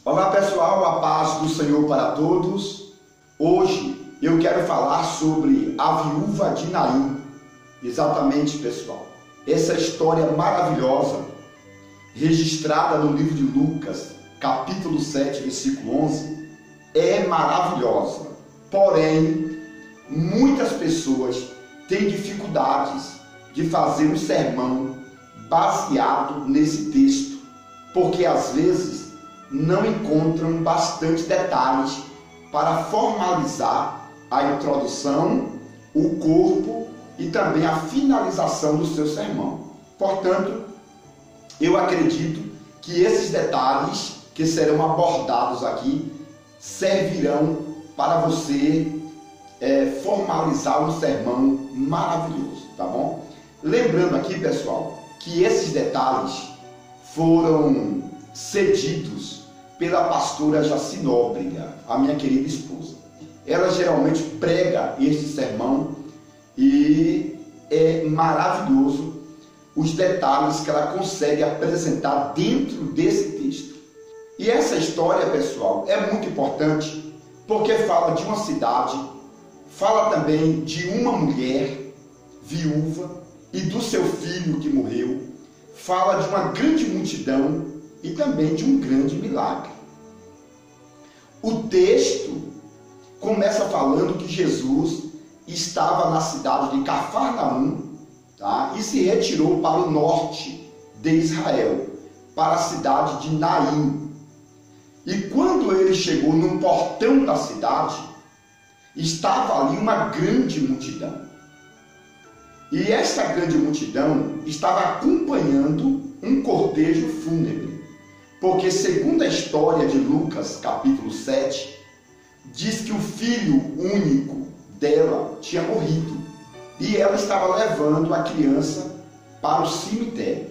Olá pessoal, a paz do Senhor para todos. Hoje eu quero falar sobre a viúva de Naim. Exatamente, pessoal. Essa história maravilhosa, registrada no livro de Lucas, capítulo 7, versículo 11, é maravilhosa. Porém, muitas pessoas têm dificuldades de fazer um sermão baseado nesse texto, porque às vezes não encontram bastante detalhes para formalizar a introdução, o corpo e também a finalização do seu sermão. Portanto, eu acredito que esses detalhes que serão abordados aqui servirão para você formalizar um sermão maravilhoso, tá bom? Lembrando aqui, pessoal, que esses detalhes foram cedidos pela pastora Jaci Nóbrega, a minha querida esposa. Ela geralmente prega este sermão e é maravilhoso os detalhes que ela consegue apresentar dentro desse texto. E essa história, pessoal, é muito importante porque fala de uma cidade, fala também de uma mulher viúva e do seu filho que morreu, fala de uma grande multidão e também de um grande milagre. O texto começa falando que Jesus estava na cidade de Cafarnaum, tá? E se retirou para o norte de Israel, para a cidade de Naim. E quando ele chegou no portão da cidade, estava ali uma grande multidão. E essa grande multidão estava acompanhando um cortejo fúnebre. Porque segundo a história de Lucas, capítulo 7, diz que o filho único dela tinha morrido. E ela estava levando a criança para o cemitério.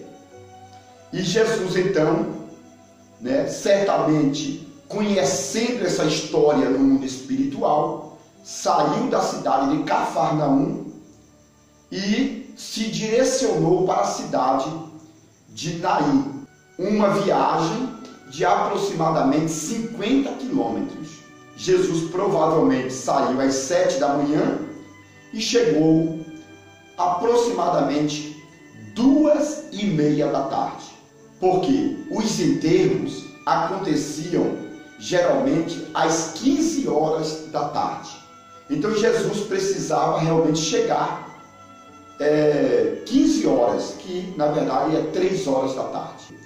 E Jesus então, certamente conhecendo essa história no mundo espiritual, saiu da cidade de Cafarnaum e se direcionou para a cidade de Naim. Uma viagem de aproximadamente 50 quilômetros. Jesus provavelmente saiu às 7 da manhã e chegou aproximadamente 2:30 da tarde. Porque os enterros aconteciam geralmente às 15 horas da tarde. Então Jesus precisava realmente chegar 15 horas, que na verdade é 3 horas da tarde.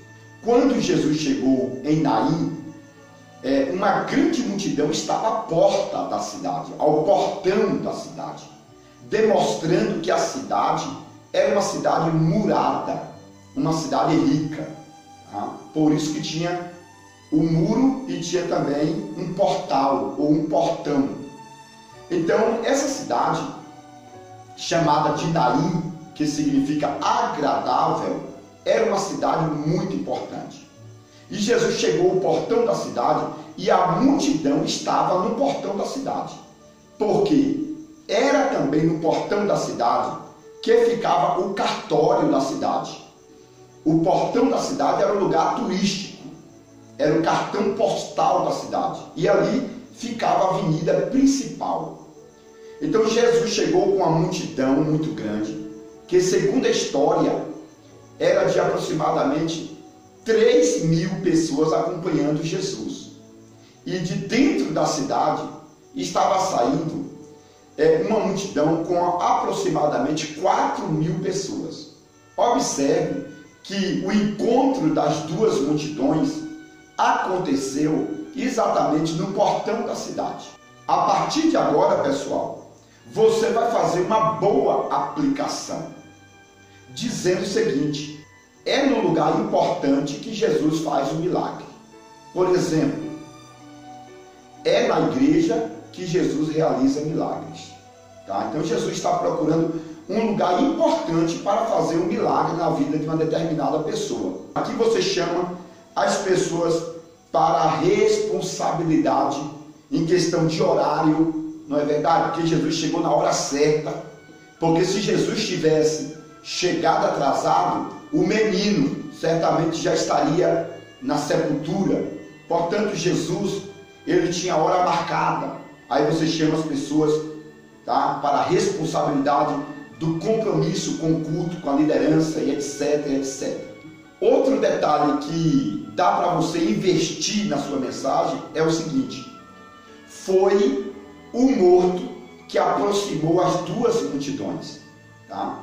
Quando Jesus chegou em Naim, uma grande multidão estava à porta da cidade, ao portão da cidade, demonstrando que a cidade era uma cidade murada, uma cidade rica. Tá? Por isso que tinha o muro e tinha também um portal ou um portão. Então, essa cidade, chamada de Naim, que significa agradável, era uma cidade muito importante. E Jesus chegou ao portão da cidade e a multidão estava no portão da cidade. Porque era também no portão da cidade que ficava o cartório da cidade. O portão da cidade era um lugar turístico, era o cartão postal da cidade. E ali ficava a avenida principal. Então Jesus chegou com uma multidão muito grande, que segundo a história, era de aproximadamente 3.000 pessoas acompanhando Jesus. E de dentro da cidade estava saindo uma multidão com aproximadamente 4.000 pessoas. Observe que o encontro das duas multidões aconteceu exatamente no portão da cidade. A partir de agora, pessoal, você vai fazer uma boa aplicação, dizendo o seguinte: é no lugar importante que Jesus faz o milagre. Por exemplo, é na igreja que Jesus realiza milagres. Tá? Então Jesus está procurando um lugar importante para fazer um milagre na vida de uma determinada pessoa. Aqui você chama as pessoas para a responsabilidade em questão de horário, não é verdade? Porque Jesus chegou na hora certa. Porque se Jesus tivesse chegado atrasado, o menino certamente já estaria na sepultura, Portanto, Jesus, ele tinha hora marcada. Aí você chama as pessoas, tá, para a responsabilidade do compromisso com o culto, com a liderança e etc, etc. Outro detalhe que dá para você investir na sua mensagem é o seguinte: foi o morto que aproximou as duas multidões. Tá?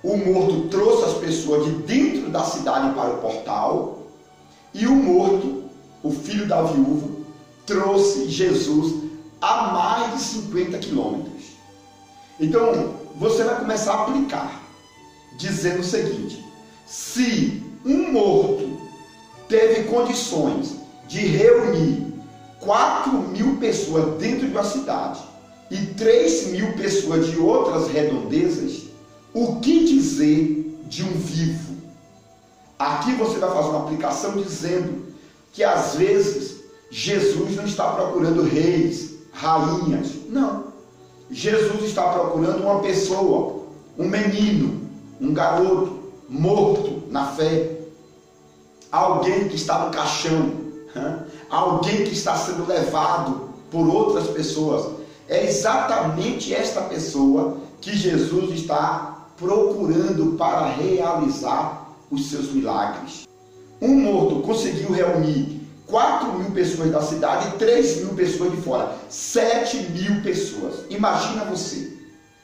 O morto trouxe as pessoas de dentro da cidade para o portal, e o morto, o filho da viúva, trouxe Jesus a mais de 50 quilômetros. Então, você vai começar a aplicar, dizendo o seguinte: se um morto teve condições de reunir 4.000 pessoas dentro de uma cidade e 3.000 pessoas de outras redondezas, o que dizer de um vivo? Aqui você vai fazer uma aplicação dizendo que às vezes Jesus não está procurando reis, rainhas, não. Jesus está procurando uma pessoa, um menino, um garoto morto na fé, alguém que está no caixão, alguém que está sendo levado por outras pessoas. É exatamente esta pessoa que Jesus está procurando para realizar os seus milagres. Um morto conseguiu reunir 4.000 pessoas da cidade e 3.000 pessoas de fora. 7.000 pessoas. Imagina você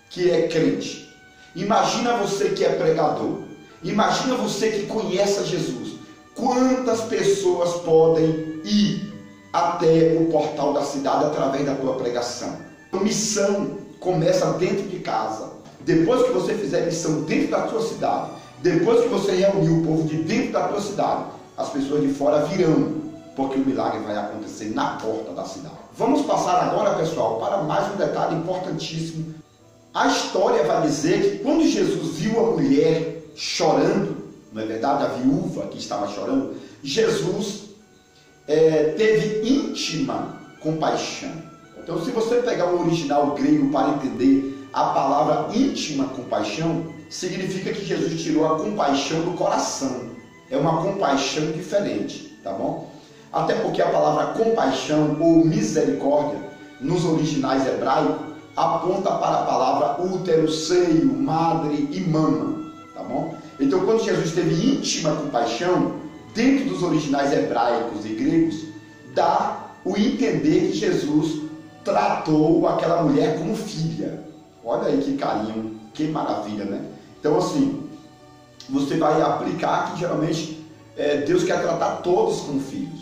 que é crente. Imagina você que é pregador. Imagina você que conhece Jesus. Quantas pessoas podem ir até o portal da cidade através da tua pregação? A missão começa dentro de casa. Depois que você fizer missão dentro da tua cidade, depois que você reunir o povo de dentro da tua cidade, as pessoas de fora virão, porque o milagre vai acontecer na porta da cidade. Vamos passar agora, pessoal, para mais um detalhe importantíssimo. A história vai dizer que quando Jesus viu a mulher chorando, não é verdade, a viúva que estava chorando, Jesus teve íntima compaixão. Então, se você pegar o original grego para entender a palavra íntima compaixão, significa que Jesus tirou a compaixão do coração. É uma compaixão diferente, tá bom? Até porque a palavra compaixão ou misericórdia, nos originais hebraicos, aponta para a palavra útero, seio, madre e mama, tá bom? Então, quando Jesus teve íntima compaixão, dentro dos originais hebraicos e gregos, dá o entender que Jesus tratou aquela mulher como filha. Olha aí que carinho, que maravilha, né? Então, assim, você vai aplicar que geralmente Deus quer tratar todos como filhos.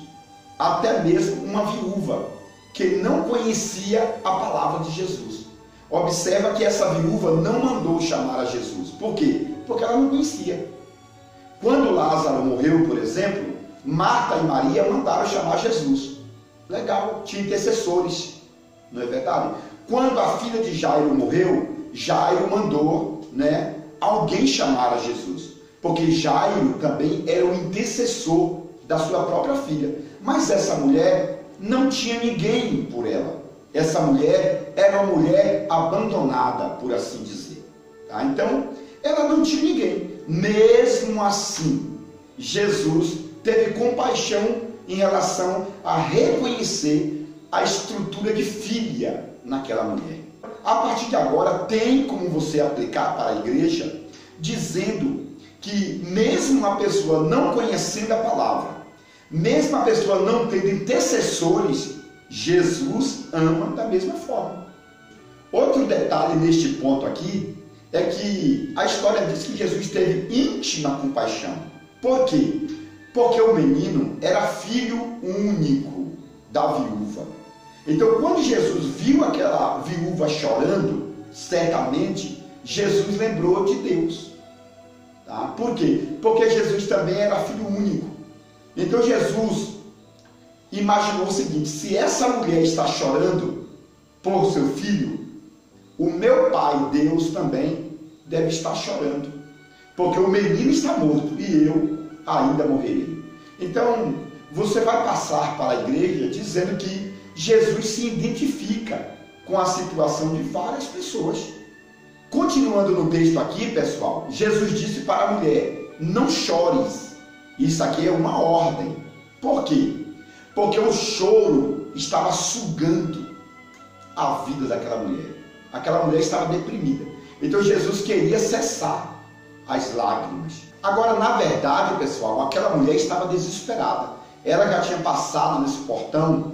Até mesmo uma viúva que não conhecia a palavra de Jesus. Observa que essa viúva não mandou chamar a Jesus. Por quê? Porque ela não conhecia. Quando Lázaro morreu, por exemplo, Marta e Maria mandaram chamar Jesus. Legal, tinha intercessores, não é verdade? Quando a filha de Jairo morreu, Jairo mandou, alguém chamar a Jesus. Porque Jairo também era o intercessor da sua própria filha. Mas essa mulher não tinha ninguém por ela. Essa mulher era uma mulher abandonada, por assim dizer. Tá? Então, ela não tinha ninguém. Mesmo assim, Jesus teve compaixão em relação a reconhecer a estrutura de filha naquela mulher. A partir de agora, tem como você aplicar para a igreja, dizendo que mesmo uma pessoa não conhecendo a palavra, mesmo a pessoa não tendo intercessores, Jesus ama da mesma forma. Outro detalhe neste ponto aqui é que a história diz que Jesus teve íntima compaixão. Por quê? Porque o menino era filho único da viúva. Então, quando Jesus viu aquela viúva chorando, certamente Jesus lembrou de Deus. Tá? Por quê? Porque Jesus também era filho único. Então Jesus imaginou o seguinte: se essa mulher está chorando por seu filho, o meu pai, Deus, também deve estar chorando, porque o menino está morto e eu ainda morrerei. Então você vai passar para a igreja dizendo que Jesus se identifica com a situação de várias pessoas. Continuando no texto aqui, pessoal, Jesus disse para a mulher: não chores. Isso aqui é uma ordem. Por quê? porque o choro estava sugando a vida daquela mulher. Aquela mulher estava deprimida. Então Jesus queria cessar as lágrimas. Agora, na verdade, pessoal, aquela mulher estava desesperada. Ela já tinha passado nesse portão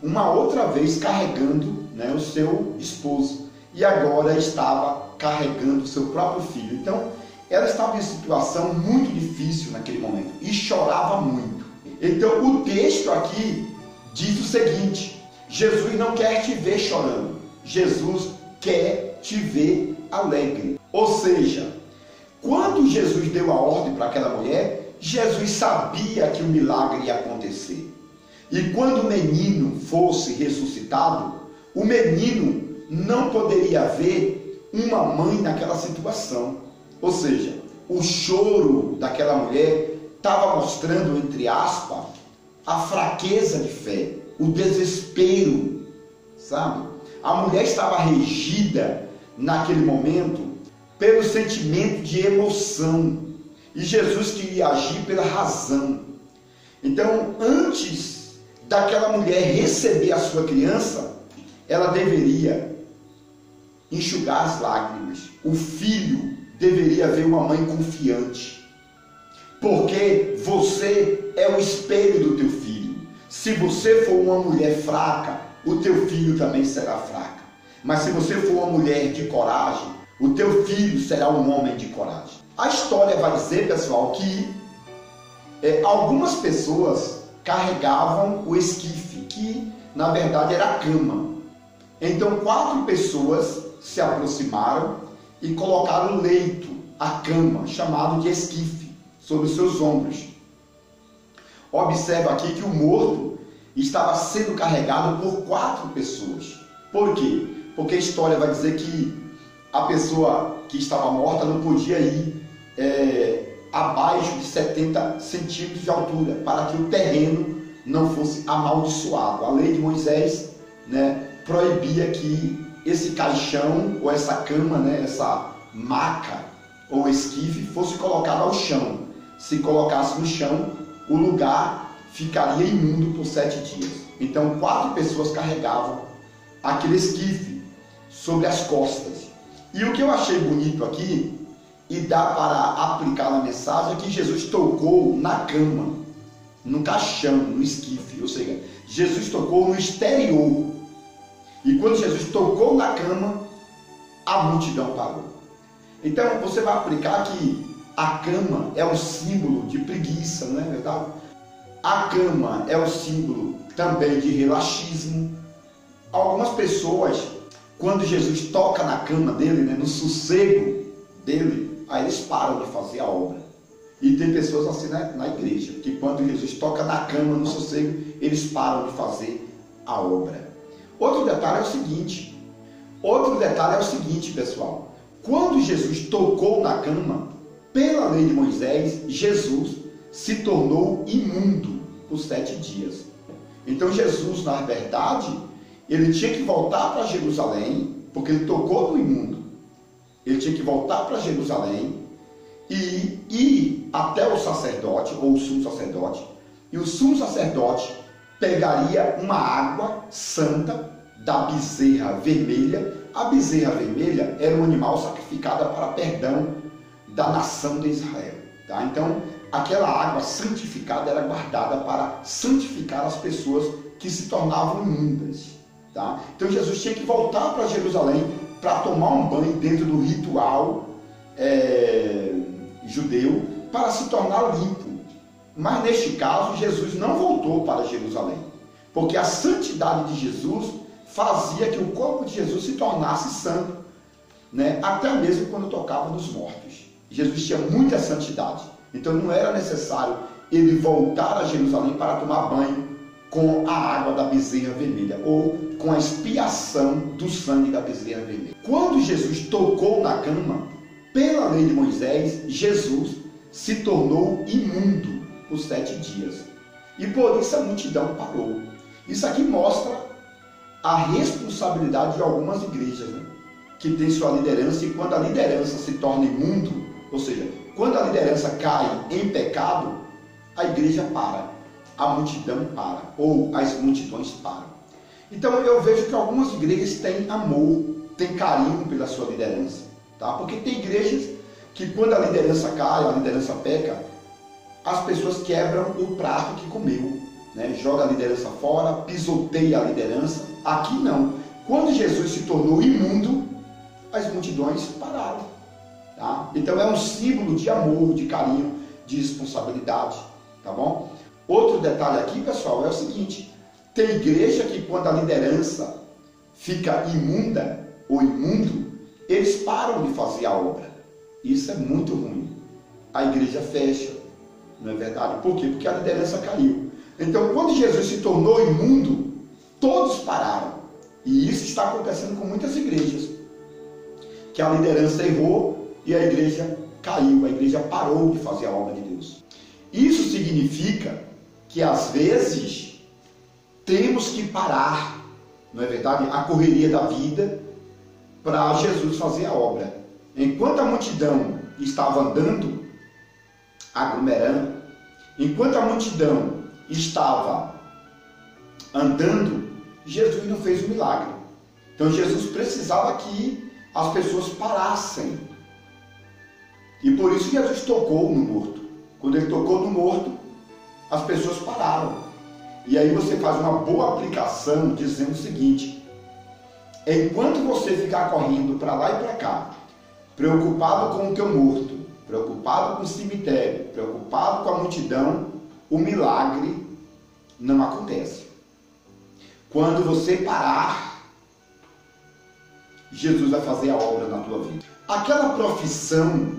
uma outra vez carregando, né, o seu esposo. E agora estava carregando o seu próprio filho. Então, ela estava em situação muito difícil naquele momento e chorava muito. Então, o texto aqui diz o seguinte: Jesus não quer te ver chorando, Jesus quer te ver alegre. Ou seja, quando Jesus deu a ordem para aquela mulher, Jesus sabia que o milagre ia acontecer. E quando o menino fosse ressuscitado, o menino não poderia ver uma mãe naquela situação. Ou seja, o choro daquela mulher estava mostrando, entre aspas, a fraqueza de fé, o desespero, sabe? A mulher estava regida naquele momento pelo sentimento de emoção e Jesus queria agir pela razão. Então, antes daquela mulher receber a sua criança, ela deveria enxugar as lágrimas. O filho deveria ver uma mãe confiante, porque você é o espelho do teu filho. Se você for uma mulher fraca, o teu filho também será fraca. Mas se você for uma mulher de coragem, o teu filho será um homem de coragem. A história vai dizer, pessoal, que algumas pessoas carregavam o esquife, que na verdade era a cama. Então 4 pessoas se aproximaram e colocaram o leito, a cama, chamado de esquife, sobre os seus ombros. Observa aqui que o morto estava sendo carregado por 4 pessoas. Por quê? Porque a história vai dizer que a pessoa que estava morta não podia ir abaixo de 70 centímetros de altura, para que o terreno não fosse amaldiçoado. A lei de Moisés, né, proibia que esse caixão ou essa cama, né, essa maca ou esquife fosse colocado ao chão. Se colocasse no chão, o lugar ficaria imundo por 7 dias. Então 4 pessoas carregavam aquele esquife sobre as costas. E o que eu achei bonito aqui, e dá para aplicar na mensagem, é que Jesus tocou na cama, no caixão, no esquife. Ou seja, Jesus tocou no exterior. E quando Jesus tocou na cama, a multidão parou. Então você vai aplicar que a cama é um símbolo de preguiça, não é verdade? A cama é um símbolo também de relaxismo. Algumas pessoas, quando Jesus toca na cama dele, né, no sossego dele, aí eles param de fazer a obra. E tem pessoas assim na igreja, que quando Jesus toca na cama, no sossego, eles param de fazer a obra. Outro detalhe é o seguinte, pessoal. Quando Jesus tocou na cama, pela lei de Moisés, Jesus se tornou imundo por 7 dias. Então Jesus, na verdade, ele tinha que voltar para Jerusalém, porque ele tocou no imundo. Ele tinha que voltar para Jerusalém e ir até o sacerdote, ou o sumo sacerdote, e o sumo sacerdote pegaria uma água santa da bezerra vermelha. A bezerra vermelha era um animal sacrificado para perdão da nação de Israel. Tá? Então, aquela água santificada era guardada para santificar as pessoas que se tornavam imundas. Tá? Então, Jesus tinha que voltar para Jerusalém para tomar um banho dentro do ritual judeu para se tornar limpo. Mas, neste caso, Jesus não voltou para Jerusalém, porque a santidade de Jesus fazia que o corpo de Jesus se tornasse santo, né? Até mesmo quando tocava nos mortos. Jesus tinha muita santidade, então não era necessário ele voltar a Jerusalém para tomar banho com a água da bezerra vermelha, ou com a expiação do sangue da bezerra vermelha. Quando Jesus tocou na cama, pela lei de Moisés, Jesus se tornou imundo por 7 dias. E por isso a multidão parou. Isso aqui mostra a responsabilidade de algumas igrejas, né, que tem sua liderança, e quando a liderança se torna imundo, ou seja, quando a liderança cai em pecado, a igreja para. a multidão para, ou as multidões param. Então eu vejo que algumas igrejas têm amor, têm carinho pela sua liderança, tá? Porque tem igrejas que quando a liderança cai, a liderança peca, as pessoas quebram o prato que comeu, né? Joga a liderança fora, pisoteia a liderança. Aqui não. Quando Jesus se tornou imundo, as multidões pararam, tá? Então é um símbolo de amor, de carinho, de responsabilidade, tá bom? Outro detalhe aqui, pessoal, é o seguinte: tem igreja que quando a liderança fica imunda ou imundo, eles param de fazer a obra. Isso é muito ruim. A igreja fecha, não é verdade? Por quê? Porque a liderança caiu. Então, quando Jesus se tornou imundo, todos pararam. E isso está acontecendo com muitas igrejas. Que a liderança errou e a igreja caiu, a igreja parou de fazer a obra de Deus. Isso significa que às vezes temos que parar, não é verdade? A correria da vida para Jesus fazer a obra. Enquanto a multidão estava andando, aglomerando, enquanto a multidão estava andando, Jesus não fez o milagre. Então Jesus precisava que as pessoas parassem. E por isso Jesus tocou no morto. Quando ele tocou no morto, as pessoas pararam. E aí você faz uma boa aplicação dizendo o seguinte: enquanto você ficar correndo para lá e para cá, preocupado com o teu morto, preocupado com o cemitério, preocupado com a multidão, o milagre não acontece. Quando você parar, Jesus vai fazer a obra na tua vida. Aquela profissão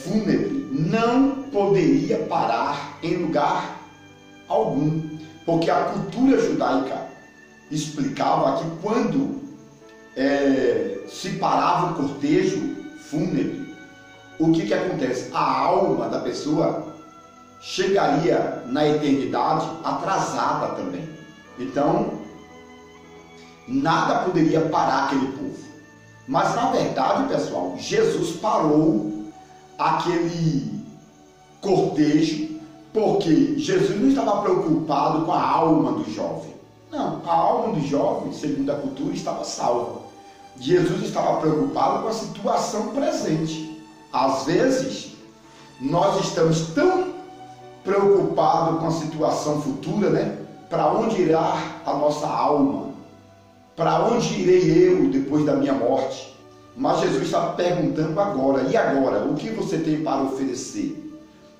fúnebre não poderia parar em lugar algum, porque a cultura judaica explicava que quando se parava o cortejo fúnebre, o que acontece? A alma da pessoa chegaria na eternidade atrasada também. Então, nada poderia parar aquele povo. Mas, na verdade, pessoal, Jesus parou aquele cortejo porque Jesus não estava preocupado com a alma do jovem. Não, a alma do jovem, segundo a cultura, estava salva. Jesus estava preocupado com a situação presente. Às vezes, nós estamos tão preocupados com a situação futura, né? Para onde irá a nossa alma? Para onde irei eu depois da minha morte? Mas Jesus está perguntando agora, e agora? O que você tem para oferecer?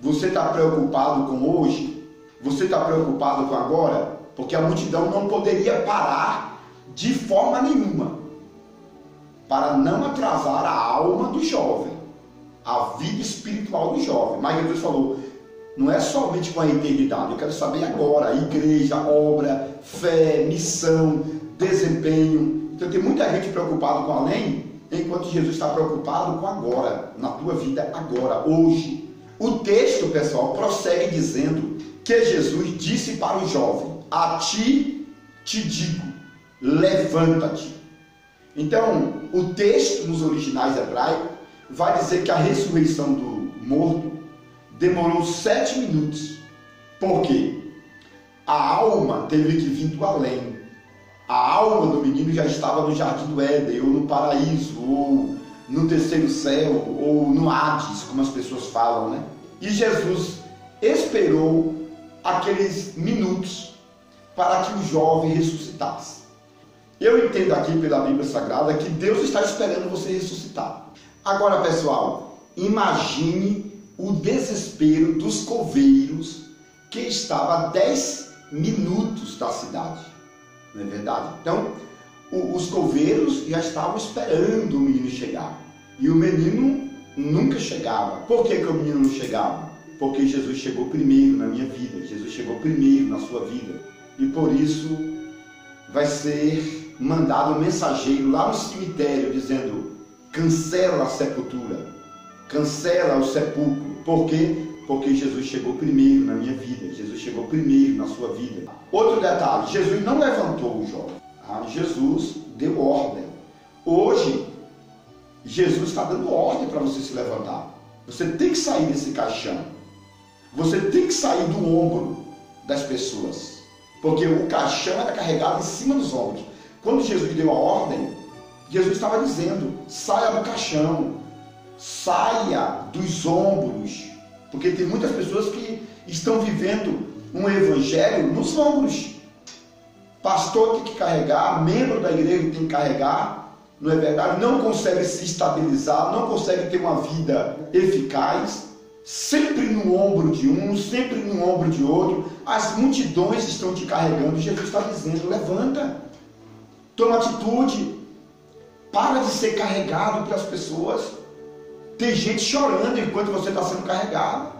Você está preocupado com hoje? Você está preocupado com agora? Porque a multidão não poderia parar de forma nenhuma, para não atrasar a alma do jovem, a vida espiritual do jovem. Mas Jesus falou, não é somente com a eternidade, eu quero saber agora, igreja, obra, fé, missão, desempenho. Então tem muita gente preocupada com além, enquanto Jesus está preocupado com agora, na tua vida agora, hoje. O texto, pessoal, prossegue dizendo que Jesus disse para o jovem, a ti te digo, levanta-te. Então, o texto nos originais hebraicos vai dizer que a ressurreição do morto demorou 7 minutos. Por quê? A alma teve que vir do além. A alma do menino já estava no jardim do Éden, ou no paraíso, ou no terceiro céu, ou no Hades, como as pessoas falam, né? E Jesus esperou aqueles minutos para que o jovem ressuscitasse. Eu entendo aqui pela Bíblia Sagrada que Deus está esperando você ressuscitar. Agora, pessoal, imagine o desespero dos coveiros que estavam a 10 minutos da cidade. Não é verdade? Então, os coveiros já estavam esperando o menino chegar. E o menino nunca chegava. Por que o menino não chegava? Porque Jesus chegou primeiro na minha vida. Jesus chegou primeiro na sua vida. E por isso vai ser mandado um mensageiro lá no cemitério dizendo, cancela a sepultura, cancela o sepulcro. Por quê? Porque Jesus chegou primeiro na minha vida, Jesus chegou primeiro na sua vida. Outro detalhe, Jesus não levantou o jovem, Jesus deu ordem. Hoje, Jesus está dando ordem para você se levantar. Você tem que sair desse caixão, você tem que sair do ombro das pessoas, porque o caixão era carregado em cima dos ombros. Quando Jesus deu a ordem, Jesus estava dizendo: saia do caixão, saia dos ombros, porque tem muitas pessoas que estão vivendo um evangelho nos ombros. Pastor tem que carregar, membro da igreja tem que carregar, não é verdade? Não consegue se estabilizar, não consegue ter uma vida eficaz, sempre no ombro de um, sempre no ombro de outro. As multidões estão te carregando. Jesus está dizendo: levanta, toma atitude, para de ser carregado pelas pessoas. Tem gente chorando enquanto você está sendo carregado.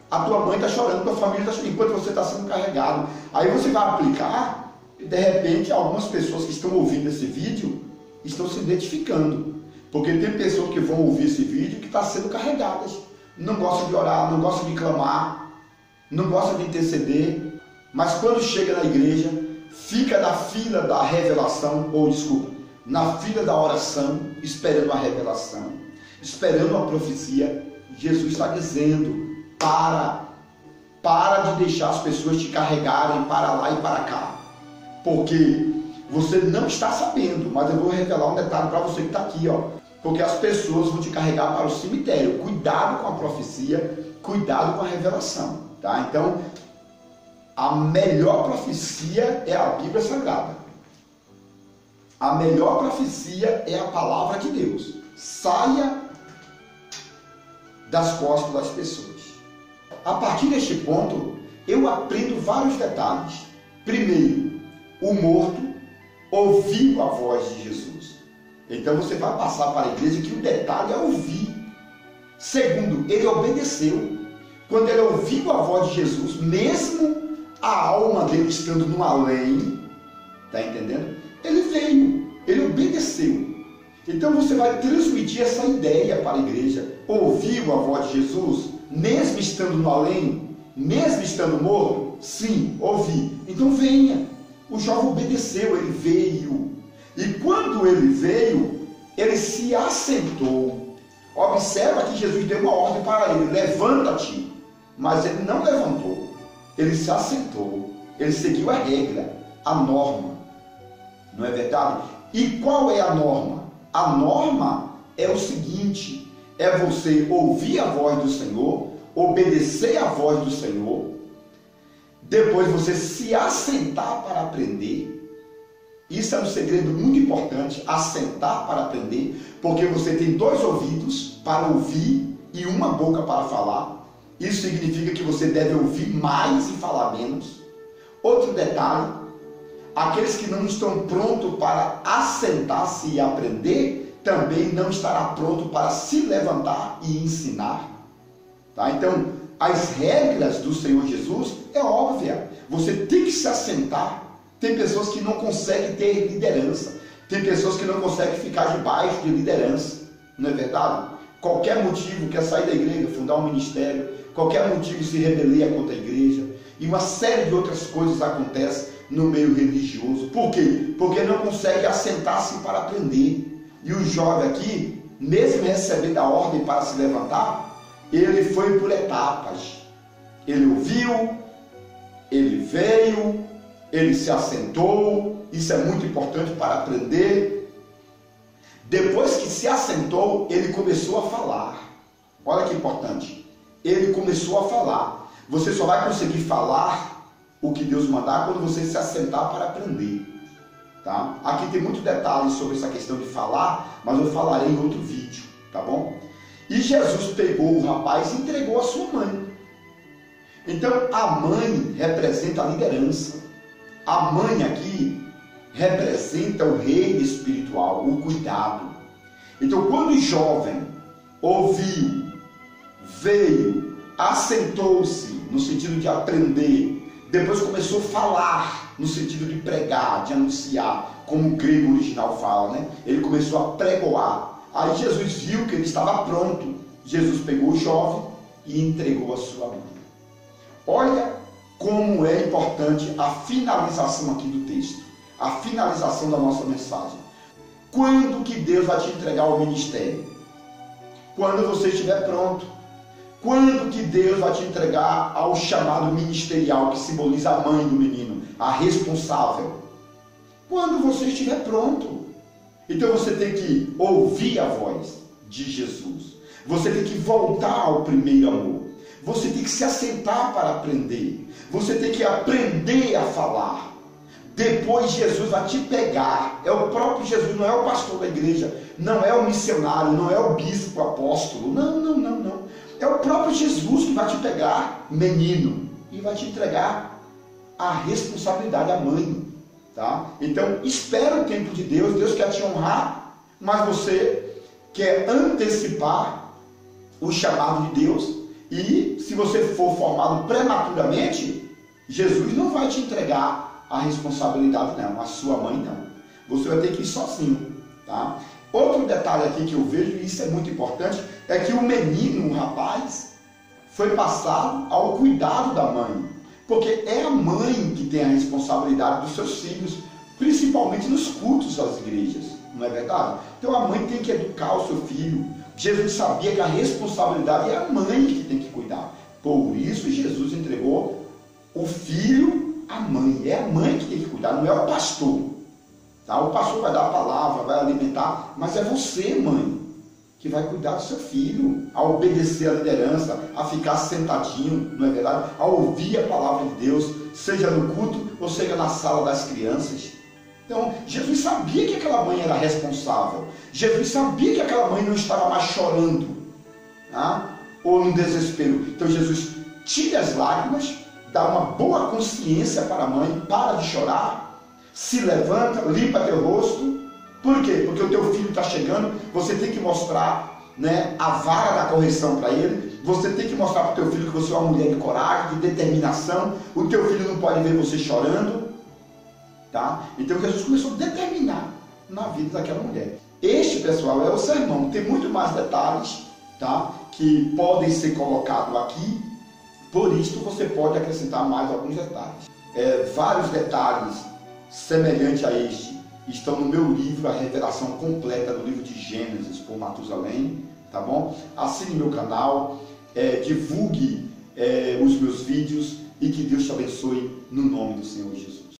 A tua mãe está chorando, tua família está chorando enquanto você está sendo carregado. Aí você vai aplicar, e de repente algumas pessoas que estão ouvindo esse vídeo estão se identificando, porque tem pessoas que vão ouvir esse vídeo que estão sendo carregadas, não gostam de orar, não gostam de clamar, não gostam de interceder, mas quando chega na igreja, fica na fila da revelação, ou desculpa, na fila da oração, esperando a revelação, esperando a profecia. Jesus está dizendo: para de deixar as pessoas te carregarem para lá e para cá, porque você não está sabendo, mas eu vou revelar um detalhe para você que está aqui, ó. Porque as pessoas vão te carregar para o cemitério. Cuidado com a profecia, cuidado com a revelação, tá? Então, a melhor profecia é a Bíblia Sagrada. A melhor profecia é a palavra de Deus. Saia das costas das pessoas. A partir deste ponto, eu aprendo vários detalhes. Primeiro, o morto ouviu a voz de Jesus. Então você vai passar para a igreja que o detalhe é ouvir. Segundo, ele obedeceu. Quando ele ouviu a voz de Jesus, mesmo a alma dele estando no além, está entendendo? Ele veio, ele obedeceu. Então você vai transmitir essa ideia para a igreja. Ouviu a voz de Jesus, mesmo estando no além, mesmo estando morto? Sim, ouvi. Então venha. O jovem obedeceu, ele veio. E quando ele veio, ele se assentou. Observa que Jesus deu uma ordem para ele: levanta-te. Mas ele não levantou. Ele se assentou. Ele seguiu a regra, a norma. Não é verdade? E qual é a norma? A norma é o seguinte: é você ouvir a voz do Senhor, obedecer a voz do Senhor, depois você se assentar para aprender. Isso é um segredo muito importante, assentar para aprender, porque você tem 2 ouvidos para ouvir e uma boca para falar. Isso significa que você deve ouvir mais e falar menos. Outro detalhe: aqueles que não estão prontos para assentar-se e aprender, também não estará pronto para se levantar e ensinar. Tá? Então, as regras do Senhor Jesus é óbvia. Você tem que se assentar. Tem pessoas que não conseguem ter liderança. Tem pessoas que não conseguem ficar debaixo de liderança. Não é verdade? Qualquer motivo quer sair da igreja, fundar um ministério. Qualquer motivo se rebeleia contra a igreja. E uma série de outras coisas acontecem no meio religioso. Por quê? Porque não consegue assentar-se para aprender. E o jovem aqui, mesmo recebendo a ordem para se levantar, ele foi por etapas. Ele ouviu, ele veio, ele se assentou. Isso é muito importante para aprender. Depois que se assentou, ele começou a falar. Olha que importante. Ele começou a falar. Você só vai conseguir falar o que Deus mandar quando você se assentar para aprender. Tá? Aqui tem muito detalhe sobre essa questão de falar, mas eu falarei em outro vídeo, tá bom? E Jesus pegou o rapaz e entregou a sua mãe. Então a mãe representa a liderança. A mãe aqui representa o reino espiritual, o cuidado. Então quando o jovem ouviu, veio, assentou-se no sentido de aprender, depois começou a falar no sentido de pregar, de anunciar, como o grego original fala, né? Ele começou a pregoar. Aí Jesus viu que ele estava pronto. Jesus pegou o jovem e entregou a sua mãe. Olha como é importante a finalização aqui do texto, a finalização da nossa mensagem. Quando que Deus vai te entregar o ministério? Quando você estiver pronto. Quando que Deus vai te entregar ao chamado ministerial, que simboliza a mãe do menino, a responsável? Quando você estiver pronto. Então você tem que ouvir a voz de Jesus. Você tem que voltar ao primeiro amor. Você tem que se assentar para aprender. Você tem que aprender a falar. Depois Jesus vai te pegar. É o próprio Jesus, não é o pastor da igreja, não é o missionário, não é o bispo, o apóstolo. Não. É o próprio Jesus que vai te pegar, menino, e vai te entregar a responsabilidade à mãe. Tá? Então, espera o tempo de Deus. Deus quer te honrar, mas você quer antecipar o chamado de Deus. E se você for formado prematuramente, Jesus não vai te entregar a responsabilidade, não, a sua mãe não. Você vai ter que ir sozinho. Tá? Outro detalhe aqui que eu vejo, e isso é muito importante, é que o menino, o rapaz, foi passado ao cuidado da mãe. Porque é a mãe que tem a responsabilidade dos seus filhos, principalmente nos cultos às igrejas, não é verdade? Então a mãe tem que educar o seu filho. Jesus sabia que a responsabilidade é a mãe que tem que cuidar. Por isso Jesus entregou o filho à mãe. É a mãe que tem que cuidar, não é o pastor. Tá? O pastor vai dar a palavra, vai alimentar, mas é você, mãe, que vai cuidar do seu filho, a obedecer à liderança, a ficar sentadinho, não é verdade? A ouvir a palavra de Deus, seja no culto ou seja na sala das crianças. Então, Jesus sabia que aquela mãe era responsável. Jesus sabia que aquela mãe não estava mais chorando, tá? Ou no desespero. Então, Jesus tira as lágrimas, dá uma boa consciência para a mãe, para de chorar, se levanta, limpa teu rosto. Por quê? Porque o teu filho está chegando, você tem que mostrar, né, a vara da correção para ele, você tem que mostrar para o teu filho que você é uma mulher de coragem, de determinação, o teu filho não pode ver você chorando, tá? Então Jesus começou a determinar na vida daquela mulher. Este, pessoal, é o sermão, tem muito mais detalhes, tá, que podem ser colocados aqui, por isso você pode acrescentar mais alguns detalhes. Vários detalhes semelhantes a este estão no meu livro, A Revelação Completa do livro de Gênesis, por Matusalém, tá bom? Assine meu canal, divulgue os meus vídeos e que Deus te abençoe no nome do Senhor Jesus.